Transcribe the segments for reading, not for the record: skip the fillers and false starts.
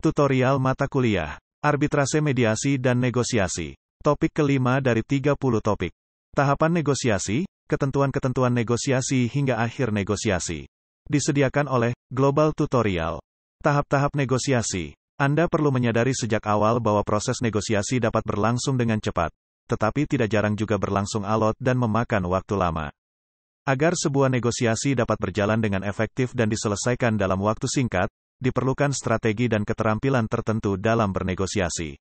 Tutorial mata kuliah, arbitrase mediasi dan negosiasi. Topik kelima dari 30 topik. Tahapan negosiasi, ketentuan-ketentuan negosiasi hingga akhir negosiasi. Disediakan oleh Global Tutorial. Tahap-tahap negosiasi. Anda perlu menyadari sejak awal bahwa proses negosiasi dapat berlangsung dengan cepat, tetapi tidak jarang juga berlangsung alot dan memakan waktu lama. Agar sebuah negosiasi dapat berjalan dengan efektif dan diselesaikan dalam waktu singkat, diperlukan strategi dan keterampilan tertentu dalam bernegosiasi.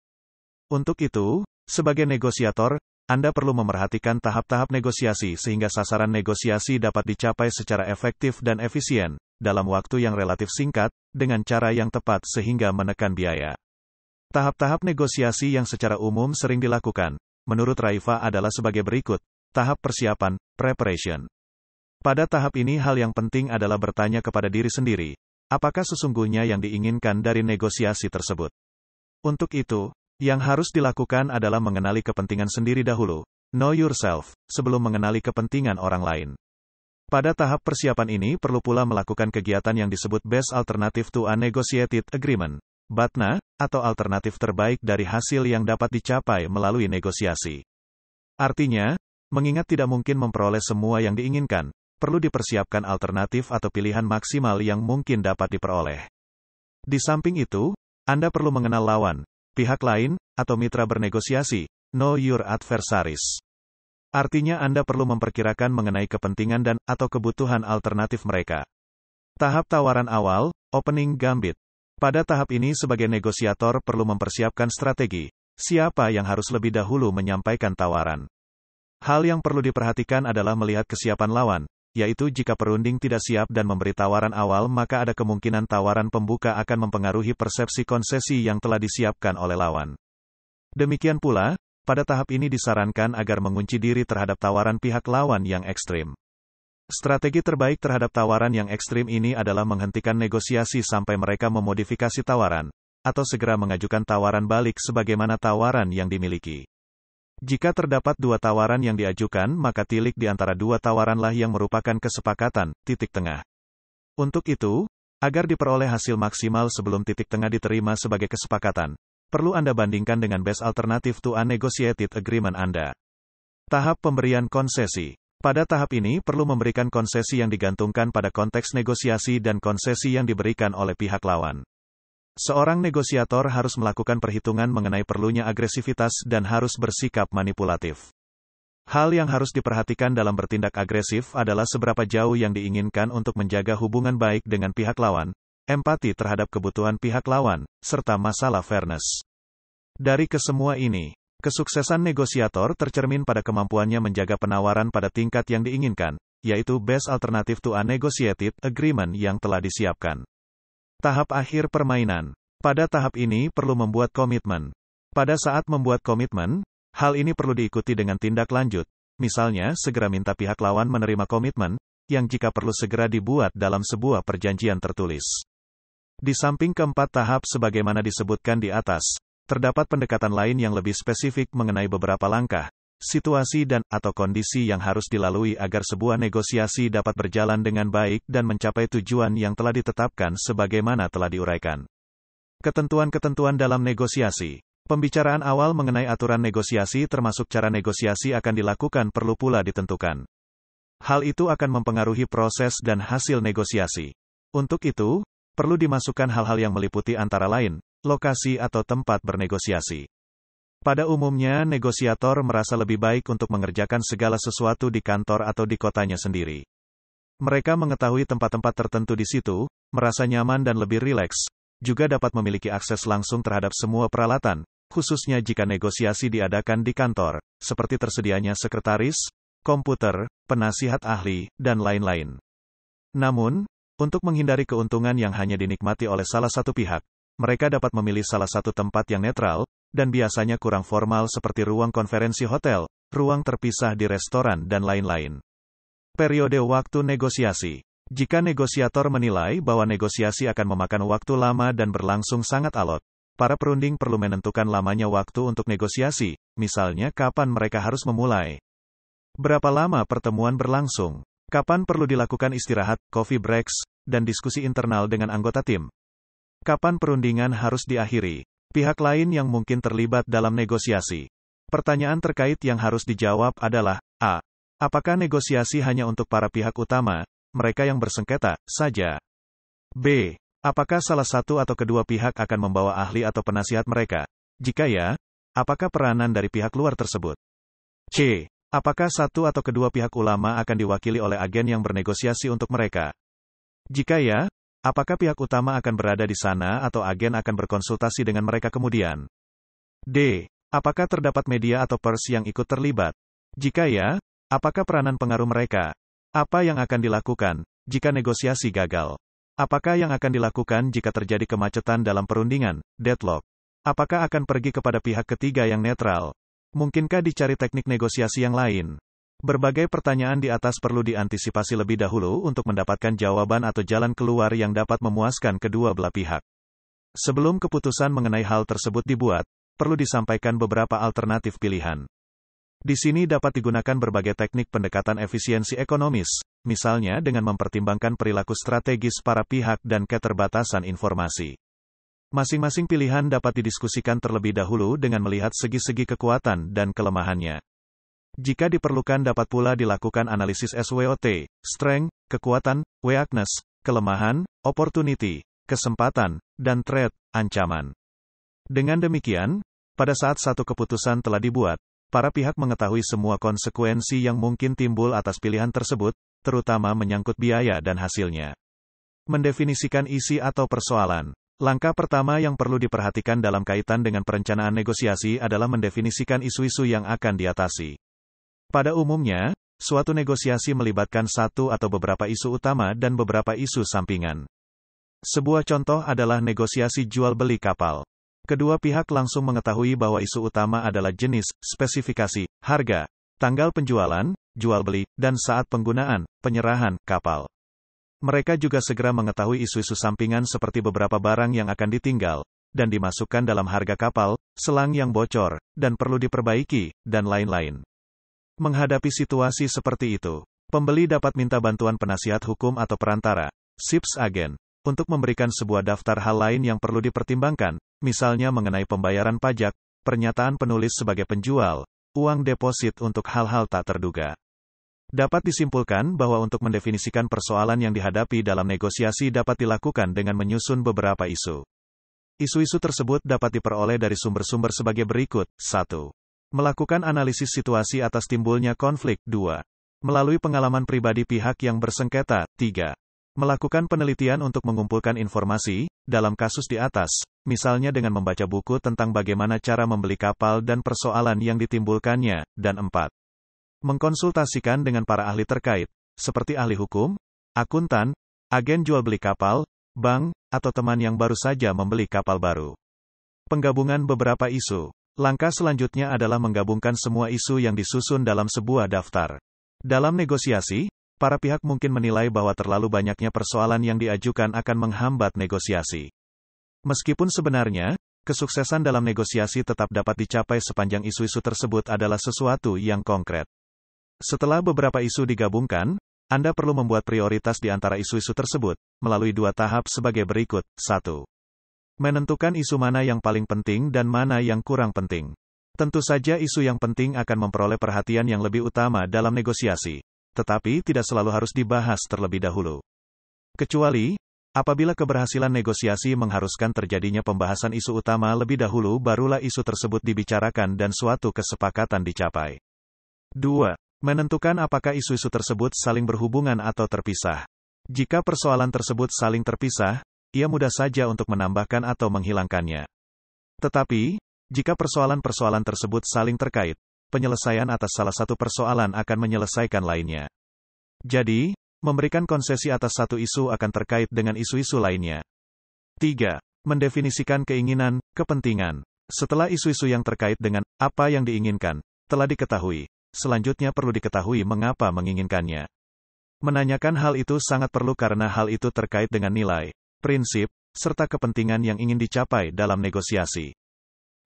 Untuk itu, sebagai negosiator, Anda perlu memerhatikan tahap-tahap negosiasi sehingga sasaran negosiasi dapat dicapai secara efektif dan efisien, dalam waktu yang relatif singkat, dengan cara yang tepat sehingga menekan biaya. Tahap-tahap negosiasi yang secara umum sering dilakukan, menurut Raifa adalah sebagai berikut. Tahap persiapan, preparation. Pada tahap ini hal yang penting adalah bertanya kepada diri sendiri, apakah sesungguhnya yang diinginkan dari negosiasi tersebut? Untuk itu, yang harus dilakukan adalah mengenali kepentingan sendiri dahulu, know yourself, sebelum mengenali kepentingan orang lain. Pada tahap persiapan ini perlu pula melakukan kegiatan yang disebut Best Alternative to a Negotiated Agreement, BATNA, atau alternatif terbaik dari hasil yang dapat dicapai melalui negosiasi. Artinya, mengingat tidak mungkin memperoleh semua yang diinginkan, perlu dipersiapkan alternatif atau pilihan maksimal yang mungkin dapat diperoleh. Di samping itu, Anda perlu mengenal lawan, pihak lain, atau mitra bernegosiasi, know your adversaries. Artinya Anda perlu memperkirakan mengenai kepentingan dan atau kebutuhan alternatif mereka. Tahap tawaran awal, opening gambit. Pada tahap ini sebagai negosiator perlu mempersiapkan strategi, siapa yang harus lebih dahulu menyampaikan tawaran. Hal yang perlu diperhatikan adalah melihat kesiapan lawan, yaitu jika perunding tidak siap dan memberi tawaran awal maka ada kemungkinan tawaran pembuka akan mempengaruhi persepsi konsesi yang telah disiapkan oleh lawan. Demikian pula, pada tahap ini disarankan agar mengunci diri terhadap tawaran pihak lawan yang ekstrim. Strategi terbaik terhadap tawaran yang ekstrim ini adalah menghentikan negosiasi sampai mereka memodifikasi tawaran, atau segera mengajukan tawaran balik sebagaimana tawaran yang dimiliki. Jika terdapat dua tawaran yang diajukan, maka tilik di antara dua tawaranlah yang merupakan kesepakatan, titik tengah. Untuk itu, agar diperoleh hasil maksimal sebelum titik tengah diterima sebagai kesepakatan, perlu Anda bandingkan dengan Best Alternative to a Negotiated Agreement Anda. Tahap pemberian konsesi. Pada tahap ini perlu memberikan konsesi yang digantungkan pada konteks negosiasi dan konsesi yang diberikan oleh pihak lawan. Seorang negosiator harus melakukan perhitungan mengenai perlunya agresivitas dan harus bersikap manipulatif. Hal yang harus diperhatikan dalam bertindak agresif adalah seberapa jauh yang diinginkan untuk menjaga hubungan baik dengan pihak lawan, empati terhadap kebutuhan pihak lawan, serta masalah fairness. Dari kesemua ini, kesuksesan negosiator tercermin pada kemampuannya menjaga penawaran pada tingkat yang diinginkan, yaitu Best Alternative to a Negotiated Agreement yang telah disiapkan. Tahap akhir permainan. Pada tahap ini perlu membuat komitmen. Pada saat membuat komitmen, hal ini perlu diikuti dengan tindak lanjut, misalnya segera minta pihak lawan menerima komitmen, yang jika perlu segera dibuat dalam sebuah perjanjian tertulis. Di samping keempat tahap sebagaimana disebutkan di atas, terdapat pendekatan lain yang lebih spesifik mengenai beberapa langkah, situasi dan atau kondisi yang harus dilalui agar sebuah negosiasi dapat berjalan dengan baik dan mencapai tujuan yang telah ditetapkan sebagaimana telah diuraikan. Ketentuan-ketentuan dalam negosiasi. Pembicaraan awal mengenai aturan negosiasi termasuk cara negosiasi akan dilakukan perlu pula ditentukan. Hal itu akan mempengaruhi proses dan hasil negosiasi. Untuk itu, perlu dimasukkan hal-hal yang meliputi antara lain, lokasi atau tempat bernegosiasi. Pada umumnya, negosiator merasa lebih baik untuk mengerjakan segala sesuatu di kantor atau di kotanya sendiri. Mereka mengetahui tempat-tempat tertentu di situ, merasa nyaman dan lebih rileks, juga dapat memiliki akses langsung terhadap semua peralatan, khususnya jika negosiasi diadakan di kantor, seperti tersedianya sekretaris, komputer, penasihat ahli, dan lain-lain. Namun, untuk menghindari keuntungan yang hanya dinikmati oleh salah satu pihak, mereka dapat memilih salah satu tempat yang netral, dan biasanya kurang formal seperti ruang konferensi hotel, ruang terpisah di restoran dan lain-lain. Periode waktu negosiasi. Jika negosiator menilai bahwa negosiasi akan memakan waktu lama dan berlangsung sangat alot, Para perunding perlu menentukan lamanya waktu untuk negosiasi, misalnya kapan mereka harus memulai. Berapa lama pertemuan berlangsung? Kapan perlu dilakukan istirahat, coffee breaks, dan diskusi internal dengan anggota tim? Kapan perundingan harus diakhiri? Pihak lain yang mungkin terlibat dalam negosiasi. Pertanyaan terkait yang harus dijawab adalah, A. Apakah negosiasi hanya untuk para pihak utama, mereka yang bersengketa, saja? B. Apakah salah satu atau kedua pihak akan membawa ahli atau penasihat mereka? Jika ya, apakah peranan dari pihak luar tersebut? C. Apakah satu atau kedua pihak ulama akan diwakili oleh agen yang bernegosiasi untuk mereka? Jika ya, apakah pihak utama akan berada di sana atau agen akan berkonsultasi dengan mereka kemudian? D. Apakah terdapat media atau pers yang ikut terlibat? Jika ya, apakah peranan pengaruh mereka? Apa yang akan dilakukan jika negosiasi gagal? Apakah yang akan dilakukan jika terjadi kemacetan dalam perundingan, deadlock? Apakah akan pergi kepada pihak ketiga yang netral? Mungkinkah dicari teknik negosiasi yang lain? Berbagai pertanyaan di atas perlu diantisipasi lebih dahulu untuk mendapatkan jawaban atau jalan keluar yang dapat memuaskan kedua belah pihak. Sebelum keputusan mengenai hal tersebut dibuat, perlu disampaikan beberapa alternatif pilihan. Di sini dapat digunakan berbagai teknik pendekatan efisiensi ekonomis, misalnya dengan mempertimbangkan perilaku strategis para pihak dan keterbatasan informasi. Masing-masing pilihan dapat didiskusikan terlebih dahulu dengan melihat segi-segi kekuatan dan kelemahannya. Jika diperlukan dapat pula dilakukan analisis SWOT, strength, kekuatan, weakness, kelemahan, opportunity, kesempatan, dan threat, ancaman. Dengan demikian, pada saat satu keputusan telah dibuat, para pihak mengetahui semua konsekuensi yang mungkin timbul atas pilihan tersebut, terutama menyangkut biaya dan hasilnya. Mendefinisikan isi atau persoalan. Langkah pertama yang perlu diperhatikan dalam kaitan dengan perencanaan negosiasi adalah mendefinisikan isu-isu yang akan diatasi. Pada umumnya, suatu negosiasi melibatkan satu atau beberapa isu utama dan beberapa isu sampingan. Sebuah contoh adalah negosiasi jual-beli kapal. Kedua pihak langsung mengetahui bahwa isu utama adalah jenis, spesifikasi, harga, tanggal penjualan, jual-beli, dan saat penggunaan, penyerahan, kapal. Mereka juga segera mengetahui isu-isu sampingan seperti beberapa barang yang akan ditinggal, dan dimasukkan dalam harga kapal, selang yang bocor, dan perlu diperbaiki, dan lain-lain. Menghadapi situasi seperti itu, pembeli dapat minta bantuan penasihat hukum atau perantara, SIPS agen, untuk memberikan sebuah daftar hal lain yang perlu dipertimbangkan, misalnya mengenai pembayaran pajak, pernyataan penulis sebagai penjual, uang deposit untuk hal-hal tak terduga. Dapat disimpulkan bahwa untuk mendefinisikan persoalan yang dihadapi dalam negosiasi dapat dilakukan dengan menyusun beberapa isu. Isu-isu tersebut dapat diperoleh dari sumber-sumber sebagai berikut. 1. Melakukan analisis situasi atas timbulnya konflik. 2. Melalui pengalaman pribadi pihak yang bersengketa. 3. Melakukan penelitian untuk mengumpulkan informasi, dalam kasus di atas, misalnya dengan membaca buku tentang bagaimana cara membeli kapal dan persoalan yang ditimbulkannya, dan 4. Mengkonsultasikan dengan para ahli terkait, seperti ahli hukum, akuntan, agen jual beli kapal, bank, atau teman yang baru saja membeli kapal baru. Penggabungan beberapa isu. Langkah selanjutnya adalah menggabungkan semua isu yang disusun dalam sebuah daftar. Dalam negosiasi, para pihak mungkin menilai bahwa terlalu banyaknya persoalan yang diajukan akan menghambat negosiasi. Meskipun sebenarnya, kesuksesan dalam negosiasi tetap dapat dicapai sepanjang isu-isu tersebut adalah sesuatu yang konkret. Setelah beberapa isu digabungkan, Anda perlu membuat prioritas di antara isu-isu tersebut, melalui 2 tahap sebagai berikut. 1. Menentukan isu mana yang paling penting dan mana yang kurang penting. Tentu saja isu yang penting akan memperoleh perhatian yang lebih utama dalam negosiasi, tetapi tidak selalu harus dibahas terlebih dahulu. Kecuali, apabila keberhasilan negosiasi mengharuskan terjadinya pembahasan isu utama lebih dahulu barulah isu tersebut dibicarakan dan suatu kesepakatan dicapai. 2. Menentukan apakah isu-isu tersebut saling berhubungan atau terpisah. Jika persoalan tersebut saling terpisah, ia mudah saja untuk menambahkan atau menghilangkannya. Tetapi, jika persoalan-persoalan tersebut saling terkait, penyelesaian atas salah satu persoalan akan menyelesaikan lainnya. Jadi, memberikan konsesi atas satu isu akan terkait dengan isu-isu lainnya. 3. Mendefinisikan keinginan, kepentingan. Setelah isu-isu yang terkait dengan apa yang diinginkan telah diketahui, selanjutnya perlu diketahui mengapa menginginkannya. Menanyakan hal itu sangat perlu karena hal itu terkait dengan nilai, prinsip, serta kepentingan yang ingin dicapai dalam negosiasi.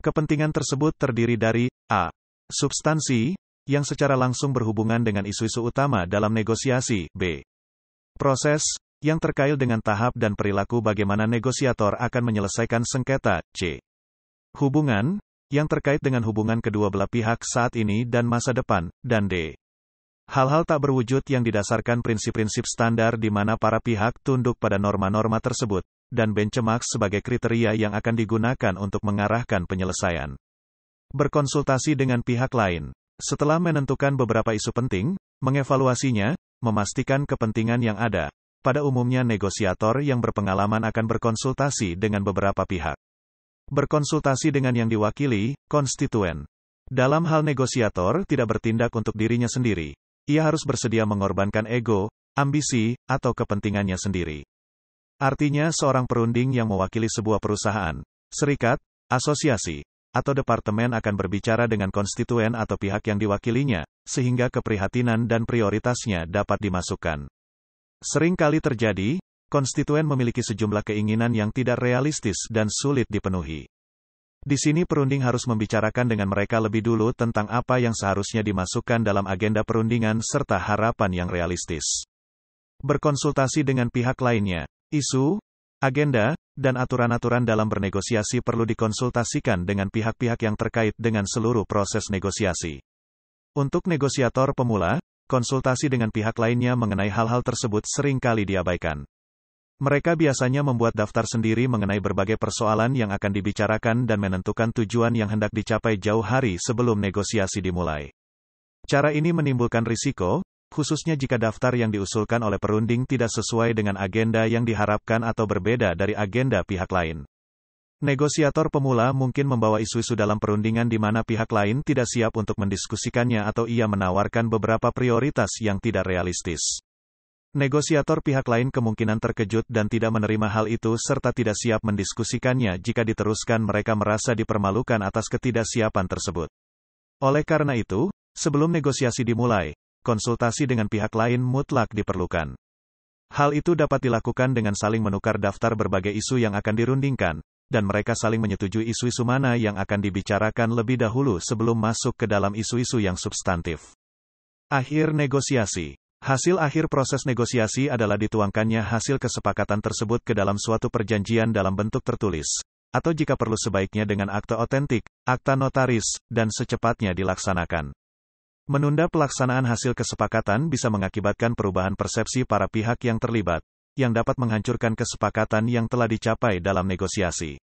Kepentingan tersebut terdiri dari a. Substansi, yang secara langsung berhubungan dengan isu-isu utama dalam negosiasi, b. Proses, yang terkait dengan tahap dan perilaku bagaimana negosiator akan menyelesaikan sengketa, c. Hubungan, yang terkait dengan hubungan kedua belah pihak saat ini dan masa depan, dan d. Hal-hal tak berwujud yang didasarkan prinsip-prinsip standar di mana para pihak tunduk pada norma-norma tersebut, dan benchmark sebagai kriteria yang akan digunakan untuk mengarahkan penyelesaian. Berkonsultasi dengan pihak lain. Setelah menentukan beberapa isu penting, mengevaluasinya, memastikan kepentingan yang ada. Pada umumnya negosiator yang berpengalaman akan berkonsultasi dengan beberapa pihak. Berkonsultasi dengan yang diwakili, konstituen. Dalam hal negosiator tidak bertindak untuk dirinya sendiri. Ia harus bersedia mengorbankan ego, ambisi, atau kepentingannya sendiri. Artinya seorang perunding yang mewakili sebuah perusahaan, serikat, asosiasi, atau departemen akan berbicara dengan konstituen atau pihak yang diwakilinya, sehingga keprihatinan dan prioritasnya dapat dimasukkan. Sering kali terjadi, konstituen memiliki sejumlah keinginan yang tidak realistis dan sulit dipenuhi. Di sini perunding harus membicarakan dengan mereka lebih dulu tentang apa yang seharusnya dimasukkan dalam agenda perundingan serta harapan yang realistis. Berkonsultasi dengan pihak lainnya. Isu, agenda, dan aturan-aturan dalam bernegosiasi perlu dikonsultasikan dengan pihak-pihak yang terkait dengan seluruh proses negosiasi. Untuk negosiator pemula, konsultasi dengan pihak lainnya mengenai hal-hal tersebut seringkali diabaikan. Mereka biasanya membuat daftar sendiri mengenai berbagai persoalan yang akan dibicarakan dan menentukan tujuan yang hendak dicapai jauh hari sebelum negosiasi dimulai. Cara ini menimbulkan risiko, khususnya jika daftar yang diusulkan oleh perunding tidak sesuai dengan agenda yang diharapkan atau berbeda dari agenda pihak lain. Negosiator pemula mungkin membawa isu-isu dalam perundingan di mana pihak lain tidak siap untuk mendiskusikannya atau ia menawarkan beberapa prioritas yang tidak realistis. Negosiator pihak lain kemungkinan terkejut dan tidak menerima hal itu serta tidak siap mendiskusikannya jika diteruskan mereka merasa dipermalukan atas ketidaksiapan tersebut. Oleh karena itu, sebelum negosiasi dimulai, konsultasi dengan pihak lain mutlak diperlukan. Hal itu dapat dilakukan dengan saling menukar daftar berbagai isu yang akan dirundingkan, dan mereka saling menyetujui isu-isu mana yang akan dibicarakan lebih dahulu sebelum masuk ke dalam isu-isu yang substantif. Akhir negosiasi. Hasil akhir proses negosiasi adalah dituangkannya hasil kesepakatan tersebut ke dalam suatu perjanjian dalam bentuk tertulis, atau jika perlu sebaiknya dengan akte otentik, akta notaris, dan secepatnya dilaksanakan. Menunda pelaksanaan hasil kesepakatan bisa mengakibatkan perubahan persepsi para pihak yang terlibat, yang dapat menghancurkan kesepakatan yang telah dicapai dalam negosiasi.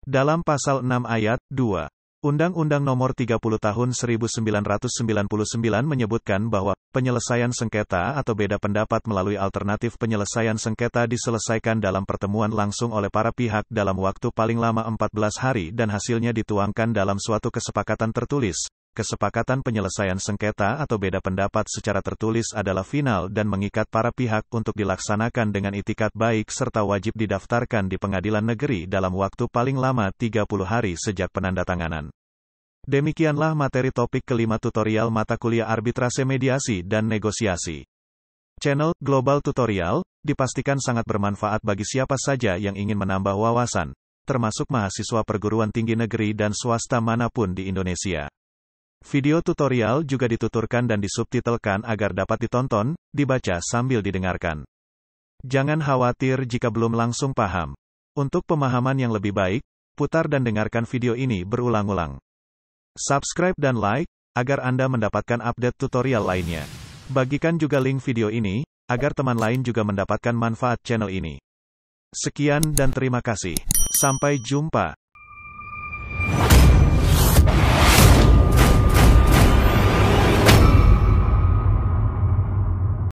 Dalam Pasal 6 Ayat 2, Undang-Undang Nomor 30 Tahun 1999 menyebutkan bahwa penyelesaian sengketa atau beda pendapat melalui alternatif penyelesaian sengketa diselesaikan dalam pertemuan langsung oleh para pihak dalam waktu paling lama 14 hari dan hasilnya dituangkan dalam suatu kesepakatan tertulis. Kesepakatan penyelesaian sengketa atau beda pendapat secara tertulis adalah final dan mengikat para pihak untuk dilaksanakan dengan itikat baik serta wajib didaftarkan di pengadilan negeri dalam waktu paling lama 30 hari sejak penandatanganan. Demikianlah materi topik kelima tutorial mata kuliah arbitrase mediasi dan negosiasi. Channel Global Tutorial dipastikan sangat bermanfaat bagi siapa saja yang ingin menambah wawasan, termasuk mahasiswa perguruan tinggi negeri dan swasta manapun di Indonesia. Video tutorial juga dituturkan dan disubtitelkan agar dapat ditonton, dibaca sambil didengarkan. Jangan khawatir jika belum langsung paham. Untuk pemahaman yang lebih baik, putar dan dengarkan video ini berulang-ulang. Subscribe dan like, agar Anda mendapatkan update tutorial lainnya. Bagikan juga link video ini, agar teman lain juga mendapatkan manfaat channel ini. Sekian dan terima kasih. Sampai jumpa.